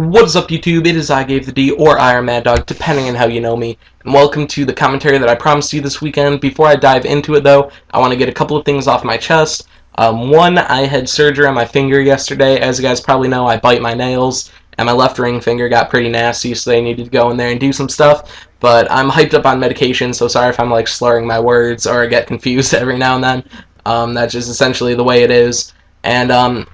What is up, YouTube? It is ZerkaaHD or irMaddDogg, depending on how you know me, and welcome to the commentary that I promised you this weekend. Before I dive into it, though, I want to get a couple of things off my chest. One, I had surgery on my finger yesterday. As you guys probably know, I bite my nails, and my left ring finger got pretty nasty, so they needed to go in there and do some stuff. But I'm hyped up on medication, so sorry if I'm like slurring my words or I get confused every now and then. That's just essentially the way it is. And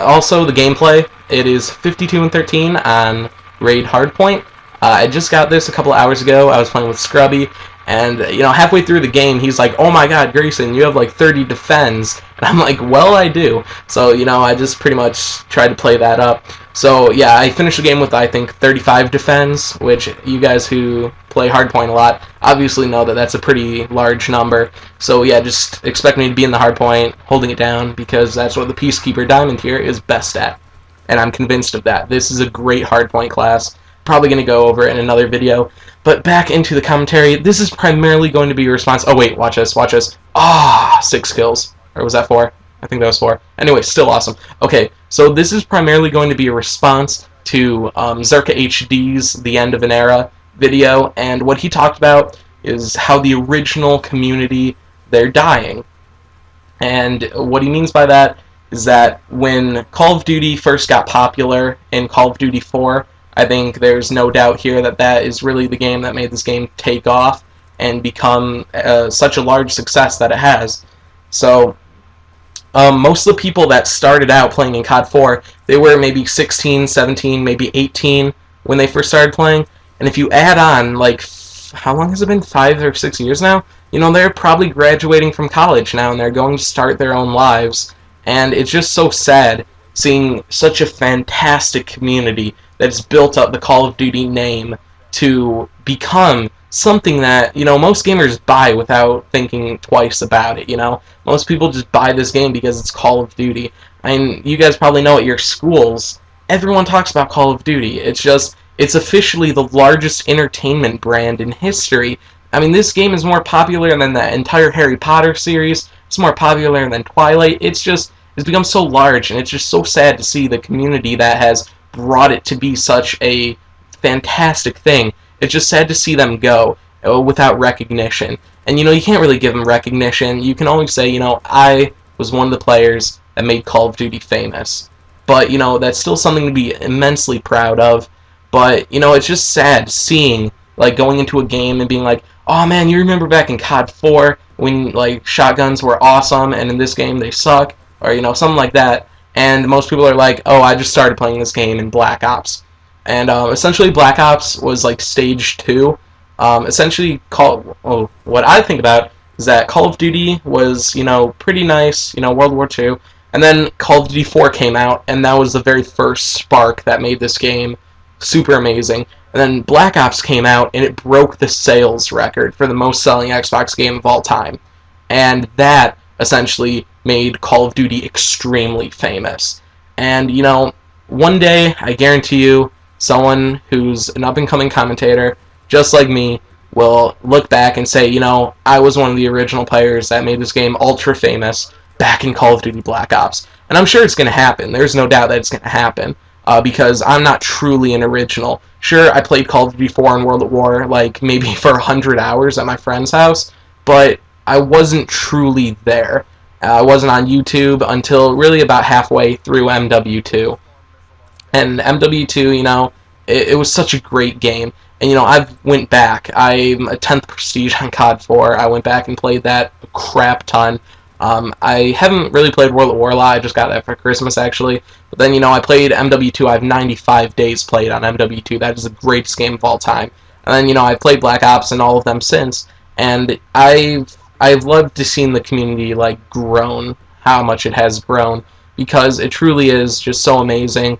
also, the gameplay, it is 52-13 on Raid Hardpoint. I just got this a couple hours ago. I was playing with Scrubby, and halfway through the game, he's like, "Oh my God, Grayson, you have like 30 defends," and I'm like, "Well, I do." So I just pretty much tried to play that up. So yeah, I finished the game with I think 35 defends, which you guys who play Hardpoint a lot obviously know that that's a pretty large number. So yeah, just expect me to be in the Hardpoint, holding it down, because that's what the Peacekeeper Diamond tier is best at, and I'm convinced of that. This is a great Hardpoint class. Probably going to go over it in another video. But back into the commentary, this is primarily going to be a response. Oh wait, watch this, watch this. 6 kills. Or was that 4? I think that was 4. Anyway, still awesome. Okay, so this is primarily going to be a response to ZerkaaHD's The End of an Era video, and what he talked about is how the original community, they're dying. And what he means by that is that when Call of Duty first got popular in Call of Duty 4, I think there's no doubt here that that is really the game that made this game take off and become such a large success that it has. So most of the people that started out playing in COD 4, they were maybe 16, 17, maybe 18 when they first started playing. And if you add on, like, how long has it been? 5 or 6 years now? They're probably graduating from college now, and they're going to start their own lives. And it's just so sad seeing such a fantastic community that's built up the Call of Duty name to become something that, most gamers buy without thinking twice about it, Most people just buy this game because it's Call of Duty. I mean, you guys probably know at your schools, everyone talks about Call of Duty. It's officially the largest entertainment brand in history. I mean, this game is more popular than the entire Harry Potter series. It's more popular than Twilight. It's become so large, and it's just so sad to see the community that has brought it to be such a fantastic thing. It's just sad to see them go without recognition. And you can't really give them recognition. You can always say, I was one of the players that made Call of Duty famous. But that's still something to be immensely proud of. But it's just sad seeing, like, going into a game and being like, "Oh man, you remember back in COD 4 when like shotguns were awesome and in this game they suck," or something like that. And most people are like, "Oh, I just started playing this game in Black Ops." And essentially Black Ops was like stage 2. Essentially, what I think about is that Call of Duty was, pretty nice, World War II. And then Call of Duty 4 came out, and that was the very first spark that made this game super amazing. And then Black Ops came out, and it broke the sales record for the most selling Xbox game of all time. And that essentially made Call of Duty extremely famous. And, one day, I guarantee you, someone who's an up-and-coming commentator, just like me, will look back and say, I was one of the original players that made this game ultra famous back in Call of Duty Black Ops. And I'm sure it's going to happen. There's no doubt that it's going to happen, because I'm not truly an original. Sure, I played Call of Duty 4 and World at War, like, maybe for 100 hours at my friend's house, but I wasn't truly there. I wasn't on YouTube until really about halfway through MW2. And MW2, it was such a great game. And, I went back. I'm a 10th Prestige on COD 4. I went back and played that a crap ton. I haven't really played World at War a lot. I just got that for Christmas, actually. But then, I played MW2. I have 95 days played on MW2. That is the greatest game of all time. And then, I've played Black Ops and all of them since. And I've loved to see the community, like, grown, how much it has grown, because it truly is just so amazing.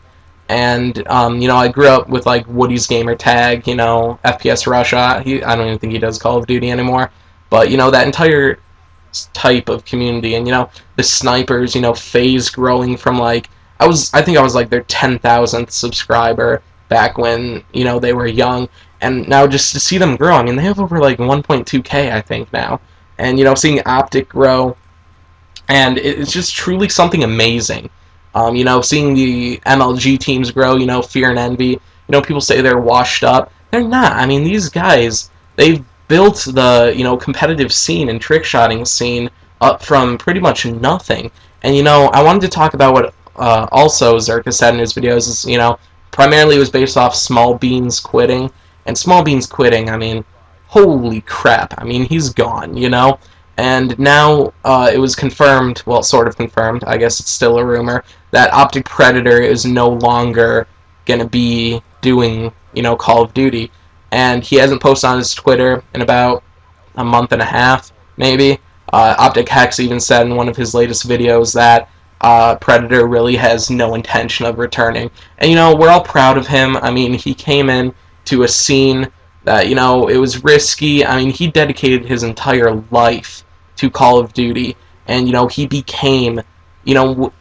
And, I grew up with, like, Woody's gamer tag, FPS Russia. I don't even think he does Call of Duty anymore. But, that entire type of community, and, the snipers, FaZe growing from, like, I think I was, like, their 10,000th subscriber back when, they were young. And now just to see them grow, I mean, they have over, like, 1.2K, I think, now. And, seeing OpTic grow, and it's just truly something amazing. You know, seeing the MLG teams grow, you know, Fear and Envy, you know, people say they're washed up. They're not. I mean, these guys, they've built the, you know, competitive scene and trick-shotting scene up from pretty much nothing. And, you know, I wanted to talk about what also Zerka said in his videos is, you know, primarily it was based off SmallBeans quitting. And SmallBeans quitting, I mean, holy crap. I mean, he's gone, you know? And now it was confirmed, well, sort of confirmed, I guess it's still a rumor, that OpTic Predator is no longer going to be doing, you know, Call of Duty. And he hasn't posted on his Twitter in about a month and a half, maybe. OpTic Hex even said in one of his latest videos that Predator really has no intention of returning. And, you know, we're all proud of him. I mean, he came in to a scene that, you know, it was risky. I mean, he dedicated his entire life to Call of Duty. And, you know, he became, you know,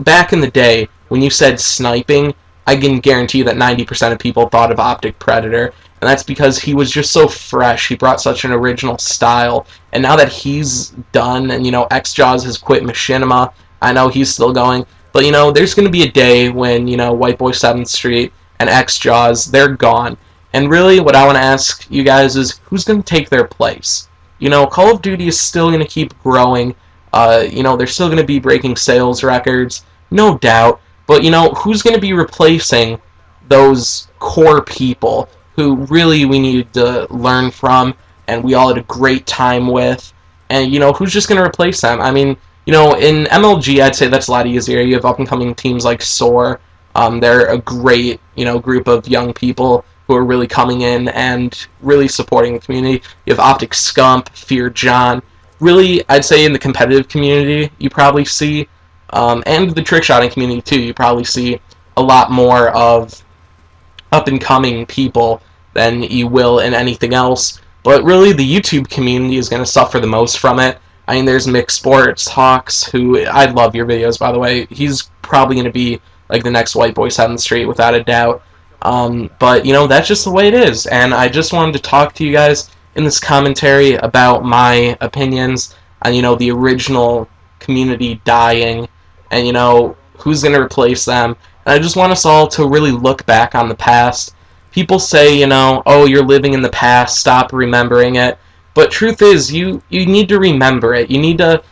back in the day, when you said sniping, I can guarantee that 90% of people thought of OpTic Predator. And that's because he was just so fresh. He brought such an original style. And now that he's done, and, you know, XJaws has quit Machinima, I know he's still going. But, you know, there's going to be a day when, you know, White Boy 7th Street and XJaws, they're gone. And really, what I want to ask you guys is, who's going to take their place? You know, Call of Duty is still going to keep growing. You know, they're still going to be breaking sales records, no doubt. But, you know, who's going to be replacing those core people who really we needed to learn from and we all had a great time with? And, you know, who's just going to replace them? I mean, you know, in MLG, I'd say that's a lot easier. You have up-and-coming teams like Soar. They're a great, you know, group of young people who are really coming in and really supporting the community. You have OpTic Scump, Fear John. Really, I'd say in the competitive community, you probably see, and the trick-shotting community too, you probably see a lot more of up-and-coming people than you will in anything else. But really, the YouTube community is going to suffer the most from it. I mean, there's Mixed Sports Hawks, who, I love your videos, by the way. He's probably going to be like the next White Boy 7th Street, without a doubt. But, you know, that's just the way it is. And I just wanted to talk to you guys in this commentary about my opinions on, you know, the original community dying and, you know, who's going to replace them. And I just want us all to really look back on the past. People say, you know, oh, you're living in the past, stop remembering it. But truth is, you need to remember it. You need to,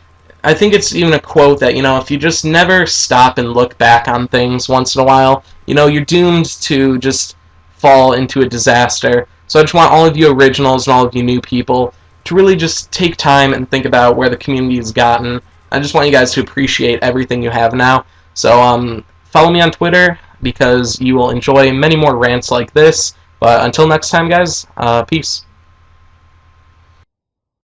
I think it's even a quote that, you know, if you just never stop and look back on things once in a while, you know, you're doomed to just fall into a disaster. So I just want all of you originals and all of you new people to really just take time and think about where the community has gotten. I just want you guys to appreciate everything you have now. So follow me on Twitter because you will enjoy many more rants like this. But until next time, guys, peace.